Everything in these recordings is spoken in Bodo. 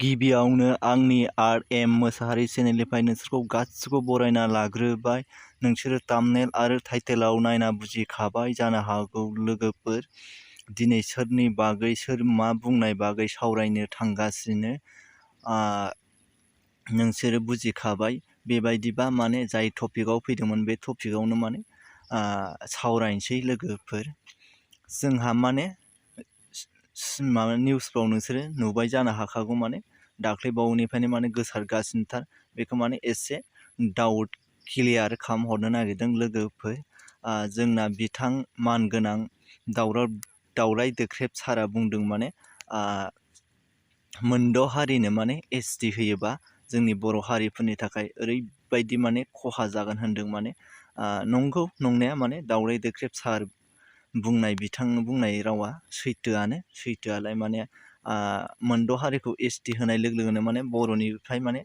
गिबियावनो आंनि आर.एम. मोसाहारि चेनेलनिफ्राय नोंसोरखौ गासिखौबो बरायना लाग्रोबाय। नोंसोरो थाम्बनेल आरो टाइटेलाव नायना बुजिखाबाय जानो हागौ लोगोफोर। दिनै सोरनि बागै सोर मा बुंनाय बागै सावरायनो थांगासिनो नोंसोरो बुजिखाबाय। बेबायदिबा माने जाय टपिकआव फैदोंमोन बे टपिकआवनो माने सावरायनोसै लोगोफोर। जोंहा माने माबा निउसफ्राव नोंसोरो नुबाय जानो हाखागौ माने दाख्लैबावैनिफ्रायनो माने गोसारगासिनोथार। बेखौ माने एसे डाउट क्लियार खालामहरनो नागिरदों लोगोफोर। जोंना बिथां मानगोनां दावराय देख्रेब सारा बुंदों माने मोनद' हारिनो माने एसटि होयोबा जोंनि बर' हारिफोरनि थाखाय ओरैबायदि माने खहा जागोन होनदों। माने नंगौ नंनाया माने दावराय देख्रेब सार बिथां बुंनाय रावा सैथोआलाय माने मोनद' हारिखौ एसटि होनाय लोगो लोगोनो माने बर'निफ्राय माने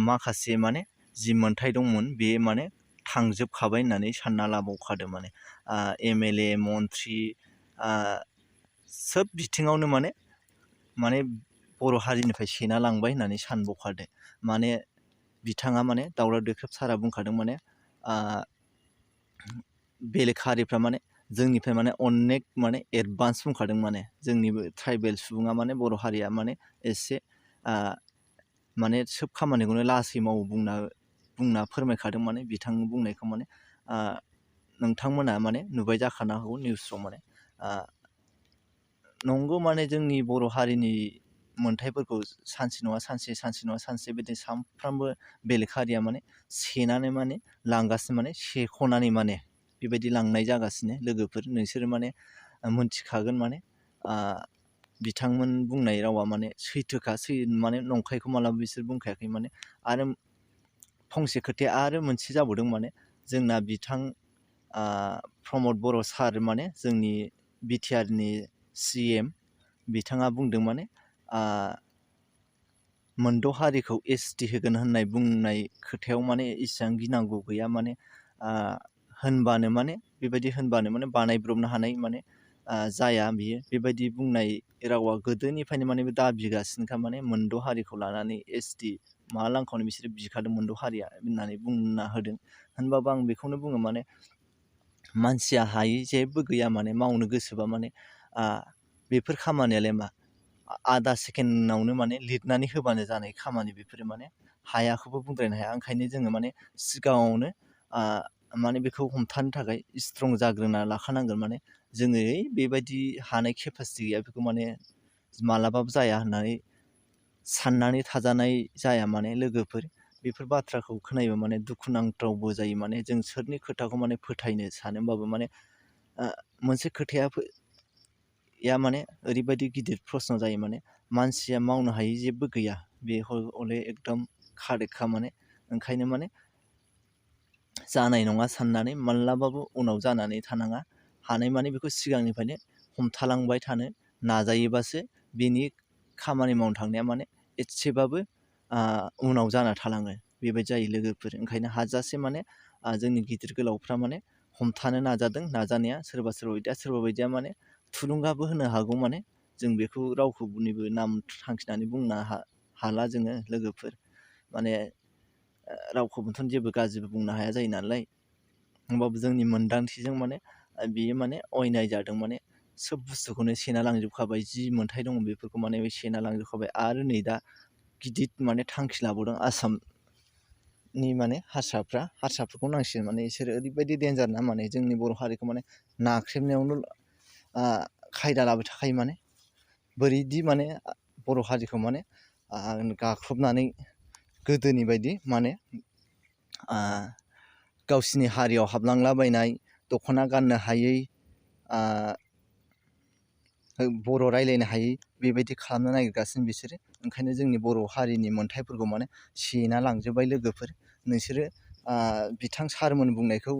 माखासे माने जि मोनथाय दंमोन बे माने थांजोबखाबाय होननानै सानना लाबावखादों। माने एमएलए मन्थ्रि सोब बिथिङावनो माने बर' हारिनिफ्राय सेना लांबाय होननानै सानबावखादों। माने बिथाङा माने दावराय देख्रेब सारा बुंखादों माने बेलेग हारिफ्रा माने जोंनिफ्राय माने अनेक माने एडभान्स बुंखादों। माने जोंनिबो ट्राइबेल सुबुङा माने बर' हारिया माने एसे माने सोब खामानिखौनो लासै मावो बुंना फोरमायखादों। माने बिथां बुंनायखौ माने नोंथांमोना माने नुबाय जाखानो हागौ निउसफ्राव। माने नंगौ माने जोंनि बर' हारिनि मोनथायफोरखौ सानसे नङा सानसे बिदिनो सानफ्रामबो बेलेग हारिया माने सेनानै माने लांगासिनो, माने सेख'नानै माने बेबायदि लांनाय जागासिनो लोगोफोर। नोंसोरो माने मोनथिखागोन माने बिथांमोन बुंनाय रावा माने सैथोखा, माने नंखायखौ मालाबा बिसोर बुंखायाखै। माने आरो फंसे खोथाया आरो मोनसे जाबावदों। माने जोंना बिथां प्रमद बर' सार माने जोंनि बिटिआरनि CM बिथाङा बुंदों माने मोनद' हारिखौ एसटि होगोन बुंनाय खोथायाव माने इसेबां गिनांगौ गैया। माने होनबानो माने बेबायदि होनबानो माने बानायब्रबनो हानाय माने जाया बियो। बेबायदि बुंनाय रावा गोदोनिफ्रायनो माने दाबिगासिनोखा। माने मोनद' हारिखौ लानानै एसटि मा लांखावनो बिसोरो बिखादों मोनद' हारिया होननानै बुंना होदों। होनबाबो आं बेखौनो बुङो माने मानसिया हायै जेबो गैया। माने मावनो गोसोबा माने बेफोर खामानियालाय मा आधा सेकेन्डआवनो माने लिरनानै होबानो जानाय खामानि बेफोरो। माने हायाखौबो बुंद्रायनो हाया। ओंखायनो जोङो माने सिगाङावनो माने बेखौ हमथानो थाखाय स्ट्रं जाग्रोना लाखानांगोन। माने जोङो बेबायदि हानाय केपासिटि गैया बेखौ माने मालाबाबो जाया होननानै साननानै थाजानाय जाया। माने लोगोफोर बेफोर बाथ्राखौ खोनायोबा माने दुखुनांथावबो जायो। माने जों सोरनि खोथाखौ माने फोथायनो सानोबाबो माने मोनसे खोथाया माने ओरैबायदि गिदिर प्रश्न जायो। माने मानसिया मावनो हायि जेबो गैया, बे हले एकदम कारेक्टखा। माने ओंखायनो माने जानाय नङा साननानै मालाबाबो उनाव जानानै थानाङा। हानाय माने बेखौ सिगांनिफ्रायनो हमथालांबाय थानो नाजायोबासो बेनि खामानि मावनो थांनाया माने एसेबाबो उनाव जाना थालाङो। बेबायदि जायो लोगोफोर। ओंखायनो हाजासे माने जोंनि गिदिर गोलावफ्रा माने हमथानो नाजादों। नाजानाया सोरबा बायदिया माने थुलुंगाबो होनो हागौ। माने जों बेखौ रावखौनिबो नाम थांखिनानै बुंनो हाला जोङो लोगोफोर। माने रावखौबोथ' जेबो गाज्रिबो बुंनो हाया जायो नालाय। होमबाबो जोंनि मोनदांथिजों माने बेयो माने अयनाय जादों। माने सोब बुस्थुखौनो सेना लांजोबखाबाय, जि मोनथाय दङ बेफोरखौ माने सेना लांजोबखाबाय। आरो नै दा गिदिर माने थांखि लाबावदों आसामनि माने हारसाफोरखौ नांसिगोन। माने बिसोरो ओरैबायदि डेन्जार ना, माने जोंनि बर' हारिखौ माने नाख्रेबनायावनो खायदा लाबाय थाखायो। माने बोरैदि माने बर' हारिखौ माने गाख्रबनानै गोदोनि बायदि माने गावसिनि हारियाव हाबलांलाबायनाय, दख'ना गाननो हायै, बर' रायज्लायनो हायै बेबायदि खालामनो नागिरगासिनो बिसोरो। ओंखायनो जोंनि बर' हारिनि मोनथायफोरखौ माने सेना लांजोब्बाय लोगोफोर। नोंसोरो बिथां सारमोन बुंनायखौ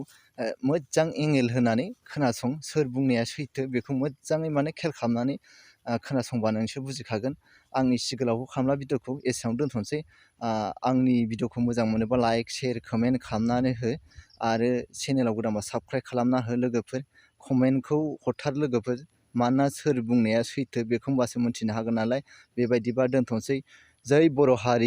मोजां एंगेल होनानै खोनासं। सोर बुंनाया सैथो बेखौ मोजाङै माने खेल खालामनानै खोनासंबानो नोंसोर बुजिखागोन। आंनि सिगाङाव खालामला भिडिअखौ एसेयावनो दोनथ'नोसै। आंनि भिडिअखौ मोजां मोनोबा लाइक, शेयार, कमेन्ट खालामनानै हो। आरो चेनेलाव गोदानबा साबस्क्राइब खालामना हो लोगोफोर। कमेन्टखौ हरथार लोगोफोर, मानोना सोर बुंनाया सैथो बेखौ होमबासो मोनथिनो हागोन नालाय। बेबायदिबा दोनथ'नोसै। जै बर' हारि